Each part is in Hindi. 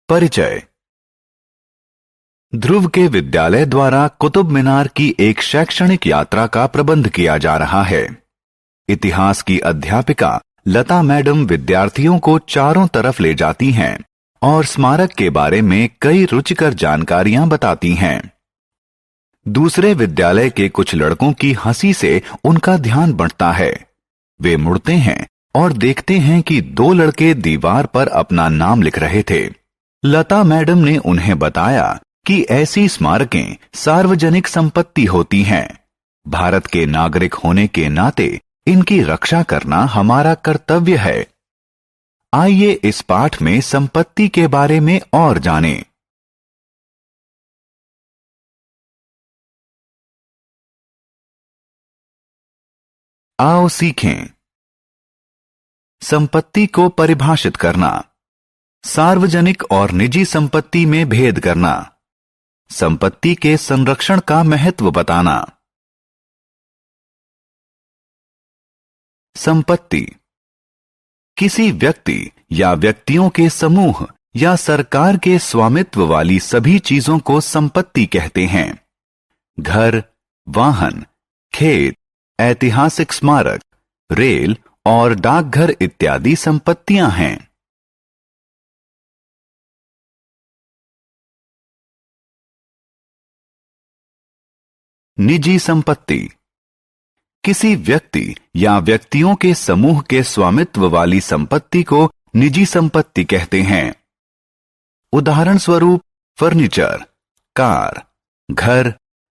परिचय। ध्रुव के विद्यालय द्वारा कुतुब मीनार की एक शैक्षणिक यात्रा का प्रबंध किया जा रहा है। इतिहास की अध्यापिका लता मैडम विद्यार्थियों को चारों तरफ ले जाती हैं और स्मारक के बारे में कई रुचिकर जानकारियां बताती हैं। दूसरे विद्यालय के कुछ लड़कों की हंसी से उनका ध्यान बंटता है। वे मुड़ते हैं और देखते हैं कि दो लड़के दीवार पर अपना नाम लिख रहे थे। लता मैडम ने उन्हें बताया कि ऐसी स्मारकें सार्वजनिक संपत्ति होती हैं। भारत के नागरिक होने के नाते इनकी रक्षा करना हमारा कर्तव्य है। आइए इस पाठ में संपत्ति के बारे में और जानें। आओ सीखें। संपत्ति को परिभाषित करना, सार्वजनिक और निजी संपत्ति में भेद करना, संपत्ति के संरक्षण का महत्व बताना। संपत्ति किसी व्यक्ति या व्यक्तियों के समूह या सरकार के स्वामित्व वाली सभी चीजों को संपत्ति कहते हैं। घर, वाहन, खेत, ऐतिहासिक स्मारक, रेल और डाकघर इत्यादि संपत्तियां हैं। निजी संपत्ति किसी व्यक्ति या व्यक्तियों के समूह के स्वामित्व वाली संपत्ति को निजी संपत्ति कहते हैं। उदाहरण स्वरूप फर्नीचर, कार, घर,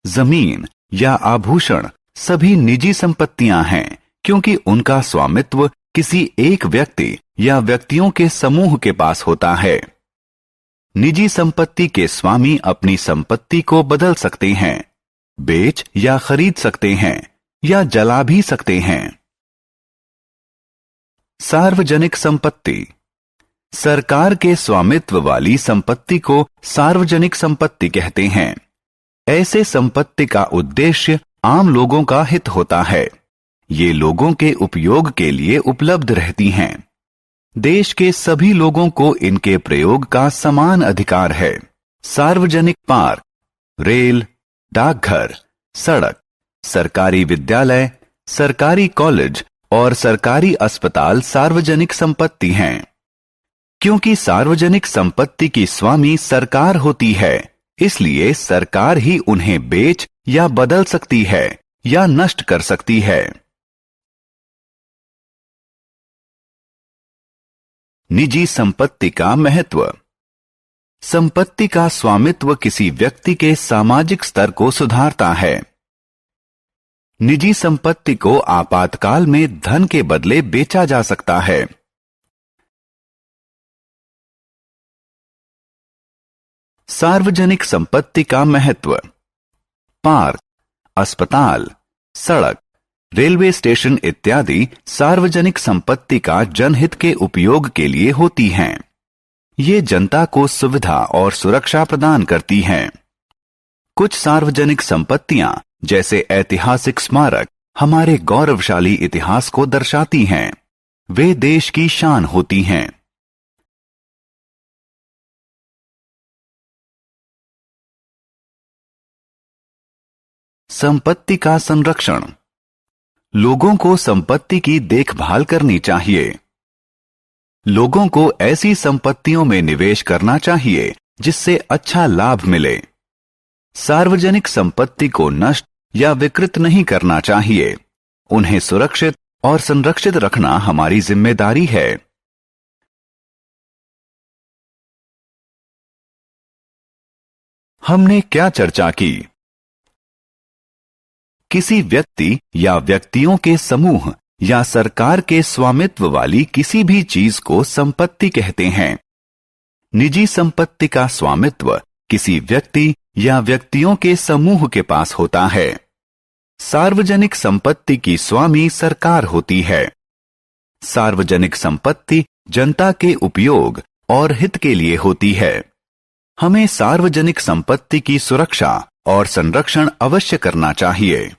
जमीन या आभूषण सभी निजी संपत्तियां हैं क्योंकि उनका स्वामित्व किसी एक व्यक्ति या व्यक्तियों के समूह के पास होता है। निजी संपत्ति के स्वामी अपनी संपत्ति को बदल सकते हैं, बेच या खरीद सकते हैं या जला भी सकते हैं। सार्वजनिक संपत्ति सरकार के स्वामित्व वाली संपत्ति को सार्वजनिक संपत्ति कहते हैं। ऐसे संपत्ति का उद्देश्य आम लोगों का हित होता है। ये लोगों के उपयोग के लिए उपलब्ध रहती हैं। देश के सभी लोगों को इनके प्रयोग का समान अधिकार है। सार्वजनिक पार्क, रेल, डाकघर, सड़क, सरकारी विद्यालय, सरकारी कॉलेज और सरकारी अस्पताल सार्वजनिक संपत्ति हैं। क्योंकि सार्वजनिक संपत्ति की स्वामी सरकार होती है, इसलिए सरकार ही उन्हें बेच या बदल सकती है या नष्ट कर सकती है। निजी संपत्ति का महत्व। संपत्ति का स्वामित्व किसी व्यक्ति के सामाजिक स्तर को सुधारता है। निजी संपत्ति को आपातकाल में धन के बदले बेचा जा सकता है। सार्वजनिक संपत्ति का महत्व। पार्क, अस्पताल, सड़क, रेलवे स्टेशन इत्यादि सार्वजनिक संपत्ति का जनहित के उपयोग के लिए होती हैं। ये जनता को सुविधा और सुरक्षा प्रदान करती हैं। कुछ सार्वजनिक संपत्तियां जैसे ऐतिहासिक स्मारक हमारे गौरवशाली इतिहास को दर्शाती हैं। वे देश की शान होती हैं। संपत्ति का संरक्षण। लोगों को संपत्ति की देखभाल करनी चाहिए। लोगों को ऐसी संपत्तियों में निवेश करना चाहिए जिससे अच्छा लाभ मिले। सार्वजनिक संपत्ति को नष्ट या विकृत नहीं करना चाहिए। उन्हें सुरक्षित और संरक्षित रखना हमारी जिम्मेदारी है। हमने क्या चर्चा की? किसी व्यक्ति या व्यक्तियों के समूह या सरकार के स्वामित्व वाली किसी भी चीज को संपत्ति कहते हैं। निजी संपत्ति का स्वामित्व किसी व्यक्ति या व्यक्तियों के समूह के पास होता है। सार्वजनिक संपत्ति की स्वामी सरकार होती है। सार्वजनिक संपत्ति जनता के उपयोग और हित के लिए होती है। हमें सार्वजनिक संपत्ति की सुरक्षा और संरक्षण अवश्य करना चाहिए।